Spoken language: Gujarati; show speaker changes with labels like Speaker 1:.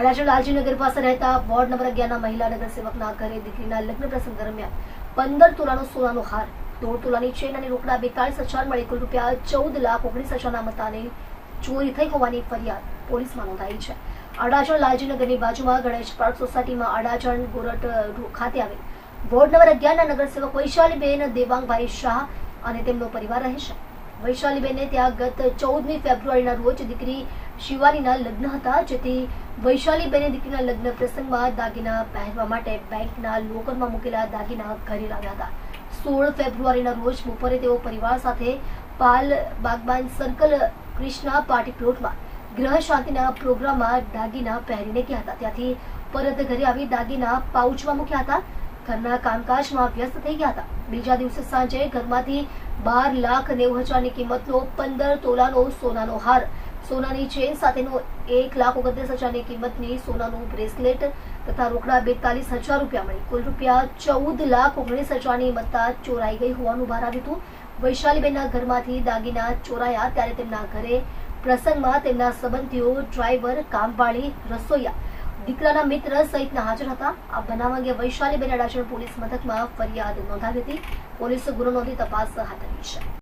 Speaker 1: અડાજણ લાલજીનગર પાસે રહેતા વોર્ડ નંબર 11ના મહિલા નગરસેવકના ઘરે દીકરીના લગ્ન પ્રસંગ દરમિયાન 15 તોલાનો સોનાનો હાર, 1.5 તોલાની ચેન અને રોકડા 42,000 મળી કુલ રૂપિયા 14,19,000ના મત્તાની ચોરી થઈ હોવાની ફરિયાદ પોલીસમાં નોંધાઈ છે. અડાજણ લાલજીનગરની બાજુમાં ગણેશ પાર્ક સોસાયટીમાં અડાજણ ગોરટ ખાતે આવેલ વોર્ડ નંબર 11ના નગરસેવક વૈશાલીબેન દેવાંગભાઈ શાહ અને તેમનો પરિવાર રહે છે. વૈશાલીબેને ત્યાં ગત 14મી ફેબ્રુઆરીના રોજ દીકરી શિવાનીના લગ્ન હતા, જેથી વૈશાલીબેને દીકરીના લગ્ન પ્રસંગમાં દાગીના પહેરવા માટે બેંકના લોકરમાં મૂકેલા દાગીના ઘરે લાવ્યા હતા. 16 ફેબ્રુઆરીના રોજ બપોરે તેઓ પરિવાર સાથે પાલ બાગબાન સર્કલ કૃષ્ણા પાર્ટી પ્લોટમાં ગ્રહ શાંતિના પ્રોગ્રામમાં દાગીના પહેરીને ગયા હતા. ત્યાંથી પરત ઘરે આવી દાગીના પાઉચમાં મૂક્યા હતા. ઘરના કામકાજમાં વ્યસ્ત થઈ ગયા હતા. બીજા દિવસે સાંજે ઘરમાંથી 12,90,000ની કિંમતનો 15 તોલાનો સોનાનો હાર, સોનાની ચેન સાથેનો 1,29,000ની કિંમતની સોનાનું બ્રેસલેટ તથા રોકડા 42,000 રૂપિયા મળી કુલ રૂપિયા 14,19,000ની મત્તા ચોરાઈ ગઈ હોવાનું બહાર આવ્યું હતું. વૈશાલીબેનના ઘરમાંથી દાગીના ચોરાયા ત્યારે તેમના ઘરે પ્રસંગમાં તેમના સંબંધીઓ, ડ્રાઈવર, કામવાળી, રસોઈયા, દીકરાના મિત્ર સહિતના હાજર હતા. આ બનાવ અંગે વૈશાલીબેન અડાજણ પોલીસ મથકમાં ફરિયાદ નોંધાવી હતી. પોલીસે ગુનો નોંધી તપાસ હાથ ધરી છે.